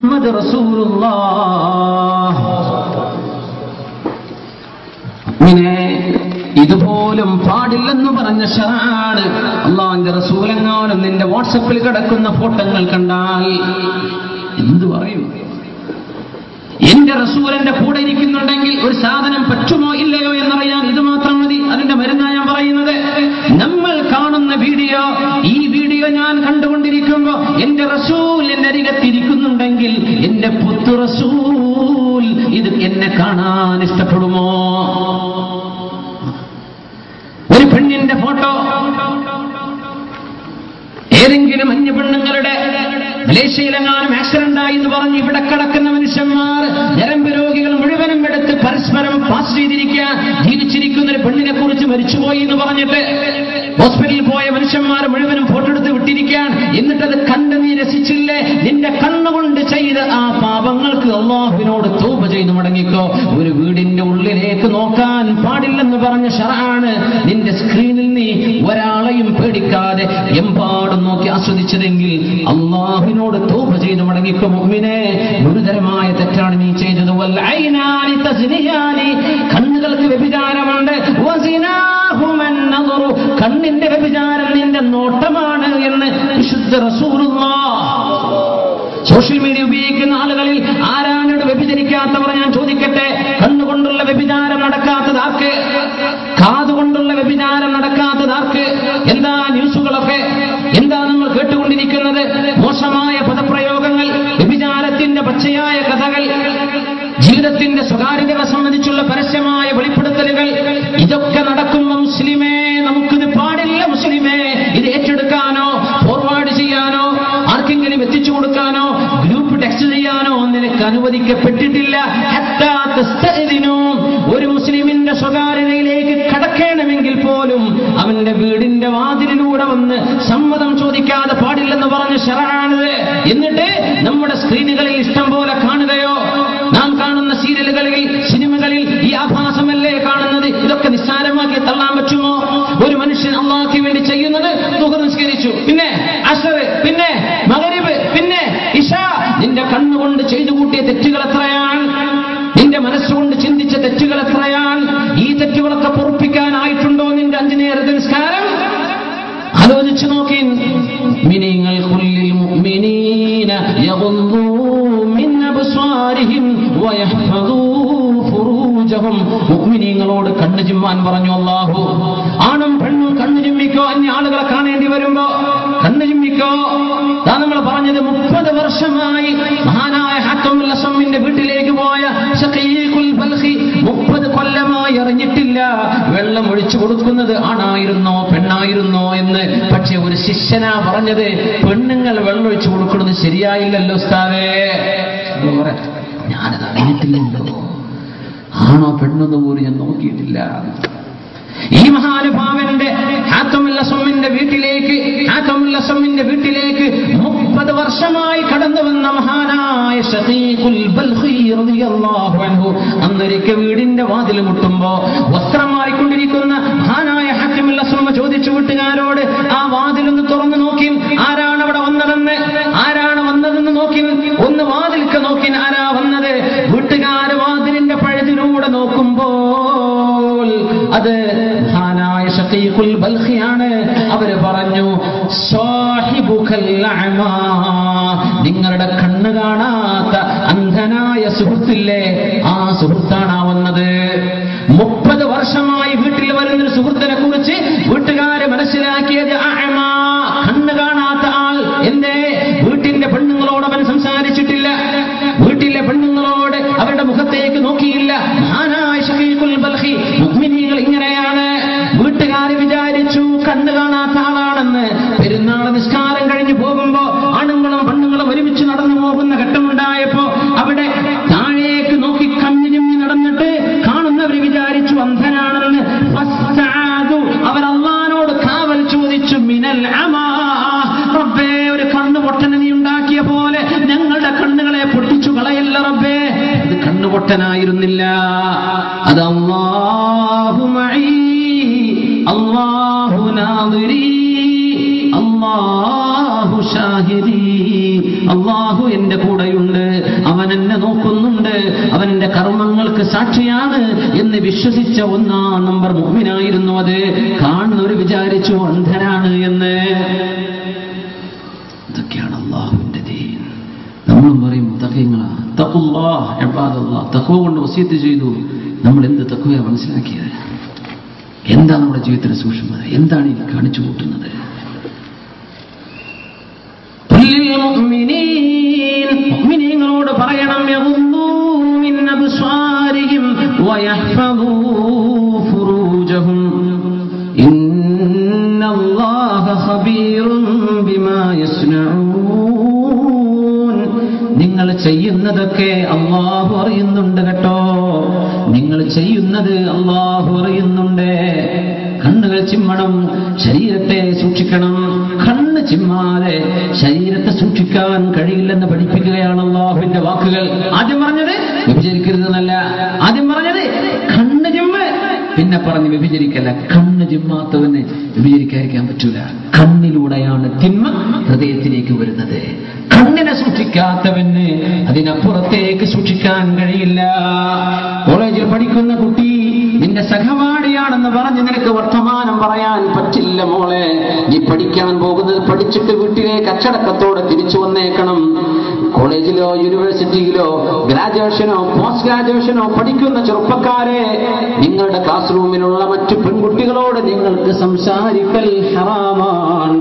മുഹമ്മദ് റസൂലുള്ളാഹ്. ഇതുപോലും പാടില്ലെന്ന് പറഞ്ഞ ശർഅാണ്. അല്ലാഹുവിന്റെ റസൂലെങ്ങാനും നിന്റെ വാട്സപ്പിൽ കിടക്കുന്ന ഫോട്ടോകൾ കണ്ടാൽ എന്ത് പറയും? എന്റെ റസൂലിന്റെ കൂടെ ഇരിക്കുന്നുണ്ടെങ്കിൽ ഒരു സാധനം പറ്റുമോ ഇല്ലയോ എന്നറിയാൻ ഇത് മാത്രം മതി. അതിന്റെ മരുന്നാണ് ഞാൻ പറയുന്നത്. നമ്മൾ കാണുന്ന വീഡിയോ, ഈ വീഡിയോ ഞാൻ കണ്ടുകൊണ്ടിരിക്കുമ്പോ എന്റെ റസൂൽ എന്റെ അരികത്തിരിക്കുന്നുണ്ടെങ്കിൽ എന്റെ പുത്തു റസൂൽ ഇത് എന്നെ കാണാൻ ഇഷ്ടപ്പെടുമോ? ഒരു പെണ്ണിന്റെ ഫോട്ടോ ഏതെങ്കിലും അന്യ പെണ്ണുങ്ങളുടെ മലേഷ്യയിലെങ്ങാനും ആക്സിഡന്റ് ആയി എന്ന് പറഞ്ഞ് ഇവിടെ കിടക്കുന്ന മനുഷ്യന്മാർ, ഞരമ്പ് രോഗികൾ മുഴുവനും എടുത്ത് പരസ്പരം പാസ് ചെയ്തിരിക്കാൻ, ജീവിച്ചിരിക്കുന്ന ഒരു പെണ്ണിനെ കുറിച്ച് മരിച്ചുപോയി എന്ന് പറഞ്ഞിട്ട് ഹോസ്പിറ്റലിൽ പോയ മനുഷ്യന്മാർ മുഴുവനും ഫോട്ടോ എടുത്ത് വിട്ടിരിക്കാൻ. എന്നിട്ടത് കണ്ട് നീ രസിച്ചില്ലേ? നിന്റെ കണ്ണുകൊണ്ട് ചെയ്ത ആ പാപങ്ങൾക്ക് അല്ലാഹുവിനോട് തൗബ ചെയ്ത് മടങ്ങിക്കോ. ഒരു വീടിന്റെ ഉള്ളിലേക്ക് നോക്കാൻ പാടില്ലെന്ന് പറഞ്ഞ ശർഅാണ്. നിന്റെ സ്ക്രീനിൽ നീ ഒരാളെയും പേടിക്കാതെ എമ്പാടും നോക്കി ആസ്വദിച്ചതെങ്കിൽ അല്ലാഹുവിനോട് തൗബ ചെയ്ത് മടങ്ങിക്കോ. മുഅ്മിനേ, ഗുരുതരമായ തെറ്റാണ് നീ ചെയ്തത്. വൽ ഐനാനി തസ്നിയാനി, കണ്ണുകൾക്ക് വ്യഭിചാരമുണ്ട്. വസിനാഹുമൻ നദറു, കണ്ണിന്റെ വ്യഭിചാരം നിന്റെ നോട്ടമാണ് എന്ന് വിശുദ്ധ റസൂലുള്ളാഹ്. സോഷ്യൽ മീഡിയ ഉപയോഗിക്കുന്ന ആളുകളിൽ ആരാനോട് വ്യഭിചരിക്കാത്തവർ ഞാൻ ചോദിക്കട്ടെ, കണ്ണുകൊണ്ടുള്ള വ്യഭിചാരം നടക്കാത്തതാർക്ക്? കാതുകൊണ്ടുള്ള വ്യഭിചാരം നടക്കാത്തതാർക്ക്? എന്താ ന്യൂസുകളൊക്കെ, എന്താ നമ്മൾ കേട്ടുകൊണ്ടിരിക്കുന്നത്? മോശമായ പദപ്രയോഗങ്ങൾ, വ്യഭിചാരത്തിന്റെ പച്ചയായ കഥകൾ, ജീവിതത്തിന്റെ സ്വകാര്യതകളെ സംബന്ധിച്ചുള്ള പരസ്യമായ വെളിപ്പെടുത്തലുകൾ, ഇതൊക്കെ നടക്കുമ്പോൾ മുസ്ലിമേ, നമുക്കിത് പാടില്ല. മുസ്ലിമേ, ഇത് ഏറ്റെടുക്കാനോ ഫോർവേഡ് ചെയ്യാനോ ആർക്കെങ്കിലും എത്തിച്ചു കൊടുക്കാനോ ഗ്രൂപ്പ് ടെക്സ്റ്റ് ചെയ്യാനോ നിനക്ക് അനുവദിക്കപ്പെട്ടിട്ടില്ല. ഒരു മുസ്ലിമിന്റെ സ്വകാര്യതയിലേക്ക് കടക്കണമെങ്കിൽ പോലും അവന്റെ വീടിന്റെ വാതിലിലൂടെ വന്ന് സമ്മതം ചോദിക്കാതെ പാടില്ലെന്ന് പറഞ്ഞ ശർഅാണിത്. എന്നിട്ട് നമ്മുടെ സ്ക്രീനുകളിൽ ഇഷ്ടം പോലെ കാണുകയോ, നാം കാണുന്ന സീരിയലുകളിൽ, സിനിമകളിൽ ഈ ആഭാസമല്ലേ കാണുന്നത്? ഇതൊക്കെ നിസ്സാരമാക്കി തള്ളാൻ പറ്റുമോ? ഒരു മനുഷ്യൻ അല്ലാഹുവിന് വേണ്ടി ചെയ്യുന്നത് ദുഹർ നിസ്കരിച്ചു, പിന്നെ അസ്ർ, പിന്നെ മഗ്രിബ്, പിന്നെ ഇശാ. നിന്റെ കണ്ണുകൊണ്ട് ചെയ്തു കൂട്ടിയ തെറ്റുകൾ എത്രയാണ്? നിന്റെ മനസ്സുകൊണ്ട് ചിന്തിച്ച തെറ്റുകൾ എത്രയാണ്? ഈ തെറ്റുകളൊക്കെ പൊറുപ്പിക്കാനായിട്ടുണ്ടോ നിന്റെ 5 നേരത്തെ നിസ്കാരം? ആലോചിച്ചു നോക്കി. മിനിങ്ങൾ ഖുല്ലിൽ മുഅ്മിനീന യഗ്ദൂ മിൻ അബ്സാരിഹിം വയഹ്ഫദൂ ഫുറൂജഹും. മുഅ്മിനീങ്ങളോട് കണ്ണു ചിമ്മാൻ പറഞ്ഞു അല്ലാഹു. ആണും പെണ്ണും കണ്ണു ചിമ്മിക്കോ. അന്യ ആളുകളെ കാണേണ്ടി വരുമ്പോ കണ്ണു ചിമ്മിക്കോ. നമ്മൾ പറഞ്ഞത് 30 വർഷമായി മഹാനായ ഹാത്തമുൽ അസ്വമിന്റെ വീട്ടിലേക്ക് പോയ ശഖീഖുൽ ബൽഖി 30 കൊല്ലമായി അറിഞ്ഞിട്ടില്ല വെള്ളം ഒഴിച്ചു കൊടുക്കുന്നത് ആണായിരുന്നോ പെണ്ണായിരുന്നോ എന്ന്. പക്ഷെ ഒരു ശിഷ്യനാ പറഞ്ഞത്, പെണ്ണുങ്ങൾ വെള്ളം ഒഴിച്ചു കൊടുക്കുന്നത് ശരിയായില്ലല്ലോ ഉസ്താദേ. ഞാനത് അറിഞ്ഞിട്ടില്ലല്ലോ, ആണോ പെണ്ണെന്ന് പോലും ഞാൻ നോക്കിയിട്ടില്ല. ഈ മഹാനുഭാവന്റെ ഹാത്തമുൽ അസ്വമിന്റെ വീട്ടിലേക്ക് 30 വർഷമായി കടന്നു വന്ന മഹാനായ ശഖീഖുൽ ബൽഖി റളിയല്ലാഹു അൻഹു അന്നൊരിക്കൽ വീടിന്റെ വാതിൽ മുട്ടുമ്പോ വസ്ത്രം മാറിക്കൊണ്ടിരിക്കുന്ന മഹാനായ ഹാത്തമുൽ അസ്വം ചോദിച്ചു വീട്ടുകാരോട്, ആ വാതിലൊന്ന് തുറന്നു നോക്കി, ആരാണ് അവിടെ വന്നതെന്ന്, ആരാണ് വന്നതെന്ന് നോക്കി. ഒന്ന് വാതിൽക്ക് നോക്കി, ആരാ വന്നത്? വീട്ടുകാര് വാതിലിന്റെ പഴുതിലൂടെ നോക്കുമ്പോൾ അത് മഹാനായ ശഖീഖുൽ ബൽഖിയാണ്. അവര് പറഞ്ഞു, സാഹിബുകൽ അഅമാ, നിങ്ങളുടെ കണ്ണ് കാണാത്ത അന്ധനായ സുഹൃത്തില്ലേ, ആ സുഹൃത്താണ് വന്നത്. 30 വർഷമായി വീട്ടിൽ വരുന്നൊരു സുഹൃത്തിനെ കുറിച്ച് വീട്ടുകാരെ മനസ്സിലാക്കിയത് അഅമാ, കണ്ണ് കാണാത്ത ആൾ. എന്തേ? വീട്ടിന്റെ പെണ്ണുങ്ങളോട് അവൻ സംസാരിച്ചിട്ടില്ല, വീട്ടിലെ പെണ്ണുങ്ങളോട് അവരുടെ മുഖത്തേക്ക് നോക്കിയില്ല. മഹാനായ ശഖീഖുൽ ബൽഖി, മുഅ്മിനീങ്ങൾ ഇങ്ങനെയാണ്. വീട്ടുകാർ വിചാരിച്ചു കണ്ണ് കാണാത്ത ആളാണെന്ന്. പെരുന്നാൾ നിസ്കാരം കഴിഞ്ഞു പോകുമ്പോ ആണുങ്ങളും പെണ്ണുങ്ങളും ഒരുമിച്ച് നടന്നു പോകുന്ന ഘട്ടമുണ്ടായപ്പോ അവിടെ താഴേക്ക് നോക്കി കണ്ണു ചിമ്മി നടന്നിട്ട് കാണുന്നവർ വിചാരിച്ചു അന്ധനാണെന്ന്. അവർ അല്ലാഹുവിനോട് കാവൽ ചോദിച്ചു, മിനൽ അമാ, റബ്ബേ, ഒരു കണ്ണു പൊട്ടനെ നീ ഉണ്ടാക്കിയ പോലെ ഞങ്ങളുടെ കണ്ണുകളെ പൊട്ടിച്ചു കളയല്ല റബ്ബേ. ഇത് കണ്ണുപൊട്ടനായിരുന്നില്ല, അത് അല്ലാഹു മഈ, അല്ലാഹു നാദിരി, അല്ലാഹു ഷാഹിദി, അല്ലാഹു എന്റെ കൂടെയുണ്ട്. എന്നെ നോക്കുന്നുണ്ട്, അവന്റെ കർമ്മങ്ങൾക്ക് സാക്ഷിയാണ് എന്ന് വിശ്വസിച്ച 1-ാം നമ്പർ മുഅ്മിനായിരുന്നു. അത് കാണുന്നവർ വിചാരിച്ചു അന്ധനാണ് എന്ന്. ഇതൊക്കെയാണ് അല്ലാഹുവിന്റെ ദീൻ. നമ്മളും പറയും തഖീങ്ങളാ, തഖുല്ലാഹ് ഇബാദല്ലാഹ്, തഖ്വ കൊണ്ട് വസിയത്ത് ചെയ്തു. നമ്മൾ എന്ത് തഖ്വയാ മനസ്സിലാക്കിയത്? എന്താണ് നമ്മുടെ ജീവിതത്തിന്റെ സൂക്ഷ്മത? എന്താണ് ഈ കാണിച്ചു കൂട്ടുന്നത്? മുഅ്മിനീങ്ങളോട് പറയണം, യഗുദ്ദൂ മിൻ അബ്സാരിഹിം വയഹ്ഫദൂ ഫുറൂജഹും ഇന്നല്ലാഹ ഖബീറുൻ ബിമാ യസ്നഊൻ. നിങ്ങൾ ചെയ്യുന്നതൊക്കെ അല്ലാഹു അറിയുന്നുണ്ട് കേട്ടോ. നിങ്ങൾ ചെയ്യുന്നത് അല്ലാഹു അറിയുന്നുണ്ട്. കണ്ണുകൾ ചിമ്മണം, ശരീരത്തെ സൂക്ഷിക്കണം. കണ്ണ് ചിമ്മാതെ ശരീരത്തെ സൂക്ഷിക്കാൻ കഴിയില്ലെന്ന് പഠിപ്പിക്കുകയാണ് അല്ലാഹുവിന്റെ വാക്കുകൾ. ആദ്യം പറഞ്ഞത് വ്യഭിചരിക്കരുതെന്നല്ല, ആദ്യം പറഞ്ഞത് കണ്ണ് ചിമ്മ്, പിന്നെ പറഞ്ഞ് വ്യഭിചരിക്കല്ല. കണ്ണ് ചിമ്മാത്തവന് വ്യഭിചരിക്കാതിരിക്കാൻ പറ്റൂല. കണ്ണിലൂടെയാണ് തിന്മ ഹൃദയത്തിലേക്ക് വരുന്നത്. കണ്ണിനെ സൂക്ഷിക്കാത്തവന് അതിനപ്പുറത്തേക്ക് സൂക്ഷിക്കാൻ കഴിയില്ല. കോളേജിൽ പഠിക്കുന്ന കുട്ടി നിന്റെ സഹപാഠിയാണെന്ന് പറഞ്ഞ് നിനക്ക് വർത്തമാനം പറയാൻ പറ്റില്ല മോളെ. നീ പഠിക്കാൻ പോകുന്നത് പഠിച്ചിട്ട് വീട്ടിലേക്ക് അച്ചടക്കത്തോടെ തിരിച്ചു വന്നേക്കണം. കോളേജിലോ യൂണിവേഴ്സിറ്റിയിലോ ഗ്രാജുവേഷനോ പോസ്റ്റ് ഗ്രാജുവേഷനോ പഠിക്കുന്ന ചെറുപ്പക്കാരെ, നിങ്ങളുടെ ക്ലാസ് റൂമിലുള്ള മറ്റു പെൺകുട്ടികളോട് നിങ്ങൾക്ക് സംസാരിക്കൽ ഹറാമാണ്.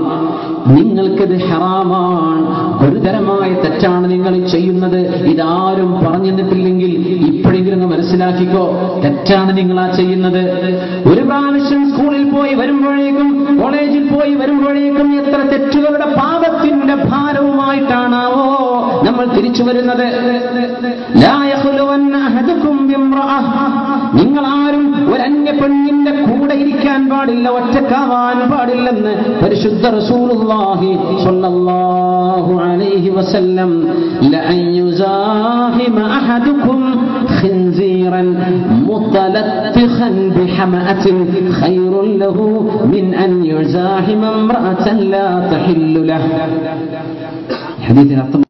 നിങ്ങൾക്കത് ഹറാമാണ്, ഗുരുതരമായ തെറ്റാണ് നിങ്ങൾ ചെയ്യുന്നത്. ഇതാരും പറഞ്ഞു തന്നിട്ടില്ലെങ്കിൽ ഇപ്പോഴെങ്കിലും മനസ്സിലാക്കിക്കോ, തെറ്റാണ് നിങ്ങൾ ആ ചെയ്യുന്നത്. ഒരു പ്രാവശ്യം സ്കൂളിൽ പോയി വരുമ്പോഴേക്കും കോളേജിൽ പോയി വരുമ്പോഴേക്കും എത്ര തെറ്റുകളുടെ പാപത്തിന്റെ ഭാരവുമായിട്ടാണാവോ നമ്മൾ തിരിച്ചു വരുന്നത്. നിങ്ങളാരും ഒരു അന്യ പെണ്ണിന്റെ കൂടെ ഇരിക്കാൻ പാടില്ല, ഒറ്റക്കാവാൻ പാടില്ലെന്ന് പരിശുദ്ധ റസൂലുള്ളാഹി സ്വല്ലല്ലാഹു അലൈഹി വസല്ലം. ലഅൻ യുസാഹിമ അഹദുകും ഖിൻസീറൻ മുതലത്തിഖൻ ബിഹമഅത്തിൻ ഖൈറുൻ ലഹു മിൻ അൻ യുസാഹിമ ഇംറഅതൻ ലാ തഹില്ലു ലഹു. ഹദീസിന്റെ അർത്ഥം